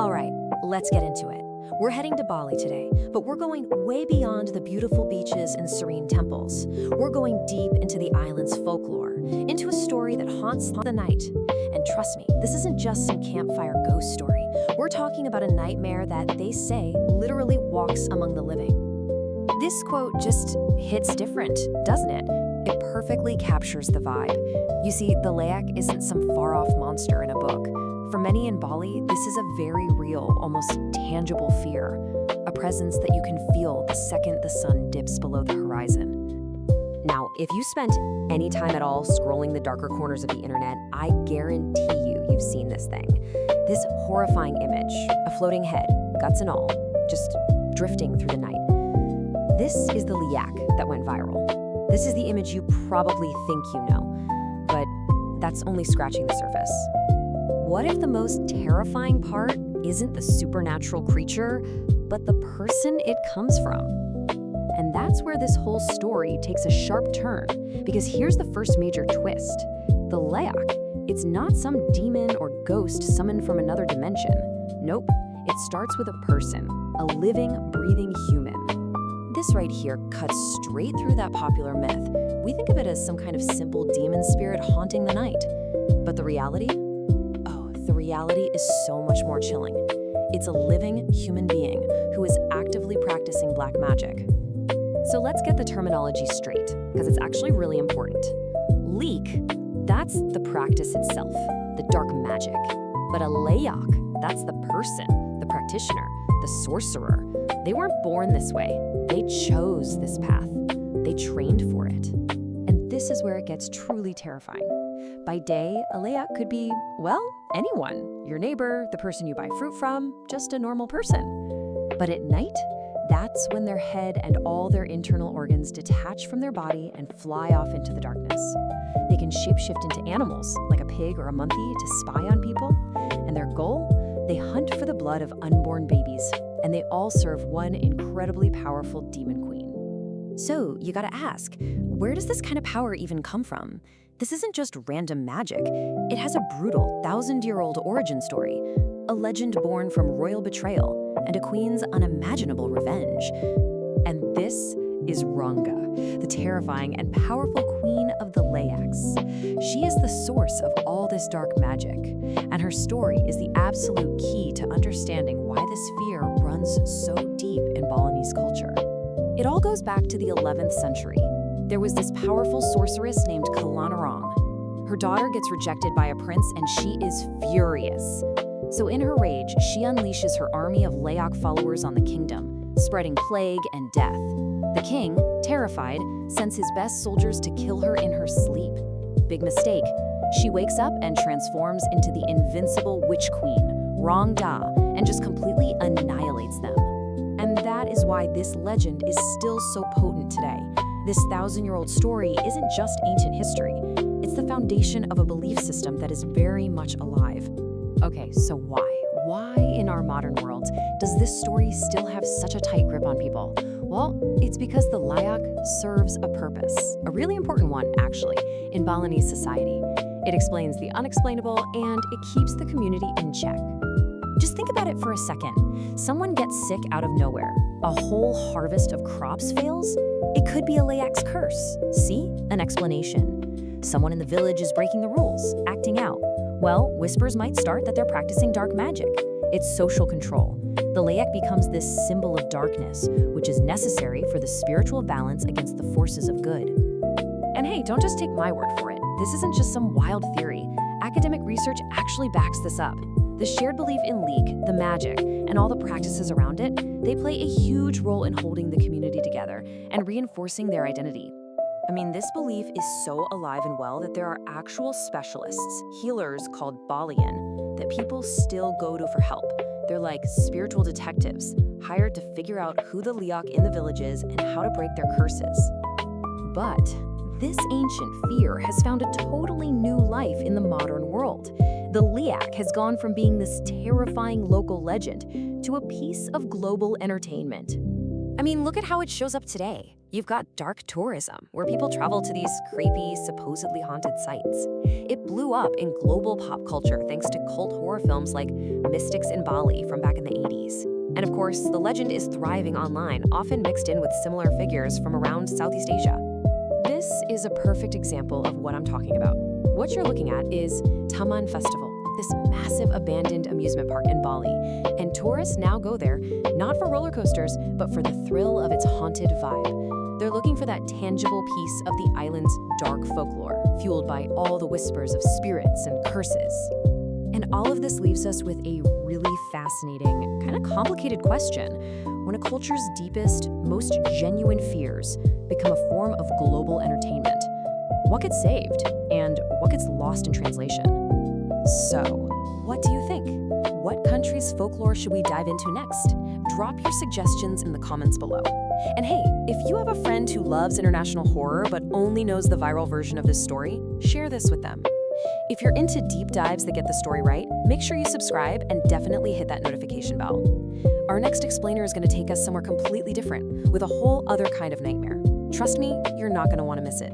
All right, let's get into it. We're heading to Bali today, but we're going way beyond the beautiful beaches and serene temples. We're going deep into the island's folklore, into a story that haunts the night. And trust me, this isn't just some campfire ghost story. We're talking about a nightmare that they say literally walks among the living. This quote just hits different, doesn't it? It perfectly captures the vibe. You see, the Leyak isn't some far-off monster in a book. For many in Bali, this is a very real, almost tangible fear, a presence that you can feel the second the sun dips below the horizon. Now, if you spent any time at all scrolling the darker corners of the internet, I guarantee you've seen this thing. This horrifying image, a floating head, guts and all, just drifting through the night. This is the Leyak that went viral. This is the image you probably think you know, but that's only scratching the surface. What if the most terrifying part isn't the supernatural creature, but the person it comes from? And that's where this whole story takes a sharp turn, because here's the first major twist. The Leyak, it's not some demon or ghost summoned from another dimension. Nope, it starts with a person, a living, breathing human. This right here cuts straight through that popular myth. We think of it as some kind of simple demon spirit haunting the night. But the reality? The reality is so much more chilling. It's a living human being who is actively practicing black magic. So let's get the terminology straight, because it's actually really important. Leek, that's the practice itself, the dark magic. But a Leyak, that's the person, the practitioner, the sorcerer. They weren't born this way. They chose this path. They trained for it. And this is where it gets truly terrifying. By day, a Leyak could be, well, anyone. Your neighbor, the person you buy fruit from, just a normal person. But at night, that's when their head and all their internal organs detach from their body and fly off into the darkness. They can shapeshift into animals, like a pig or a monkey, to spy on people. And their goal? They hunt for the blood of unborn babies. And they all serve one incredibly powerful demon queen. So, you gotta ask, where does this kind of power even come from? This isn't just random magic. It has a brutal, 1,000-year-old origin story, a legend born from royal betrayal, and a queen's unimaginable revenge. And this is Ranga, the terrifying and powerful queen of the Leyaks. She is the source of all this dark magic, and her story is the absolute key to understanding why this fear runs so deep in Balinese culture. It all goes back to the 11th century. There was this powerful sorceress named Kalanarong. Her daughter gets rejected by a prince and she is furious. So in her rage, she unleashes her army of Leyak followers on the kingdom, spreading plague and death. The king, terrified, sends his best soldiers to kill her in her sleep. Big mistake. She wakes up and transforms into the invincible witch queen, Rangda, and just completely annihilates them. And that is why this legend is still so potent today. This 1,000-year-old story isn't just ancient history. It's the foundation of a belief system that is very much alive. Okay, so why? Why in our modern world does this story still have such a tight grip on people? Well, it's because the Leyak serves a purpose, a really important one, actually, in Balinese society. It explains the unexplainable and it keeps the community in check. Just think about it for a second. Someone gets sick out of nowhere. A whole harvest of crops fails? It could be a Leyak's curse. See? An explanation. Someone in the village is breaking the rules, acting out. Well, whispers might start that they're practicing dark magic. It's social control. The Leyak becomes this symbol of darkness, which is necessary for the spiritual balance against the forces of good. And hey, don't just take my word for it. This isn't just some wild theory. Academic research actually backs this up. The shared belief in Leek, the magic, and all the practices around it, they play a huge role in holding the community together and reinforcing their identity. I mean, this belief is so alive and well that there are actual specialists, healers called Balian, that people still go to for help. They're like spiritual detectives, hired to figure out who the Leyak in the village is and how to break their curses. But this ancient fear has found a totally new life in the modern world. The Leyak has gone from being this terrifying local legend to a piece of global entertainment. I mean, look at how it shows up today. You've got dark tourism, where people travel to these creepy, supposedly haunted sites. It blew up in global pop culture thanks to cult horror films like Mystics in Bali from back in the 80s. And of course, the legend is thriving online, often mixed in with similar figures from around Southeast Asia. This is a perfect example of what I'm talking about. What you're looking at is Taman Festival, this massive abandoned amusement park in Bali. And tourists now go there, not for roller coasters, but for the thrill of its haunted vibe. They're looking for that tangible piece of the island's dark folklore, fueled by all the whispers of spirits and curses. And all of this leaves us with a really fascinating, kind of complicated question. When a culture's deepest, most genuine fears become a form of global entertainment, what gets saved and what gets lost in translation? So, what do you think? What country's folklore should we dive into next? Drop your suggestions in the comments below. And hey, if you have a friend who loves international horror but only knows the viral version of this story, share this with them. If you're into deep dives that get the story right, make sure you subscribe and definitely hit that notification bell. Our next explainer is going to take us somewhere completely different, with a whole other kind of nightmare. Trust me, you're not going to want to miss it.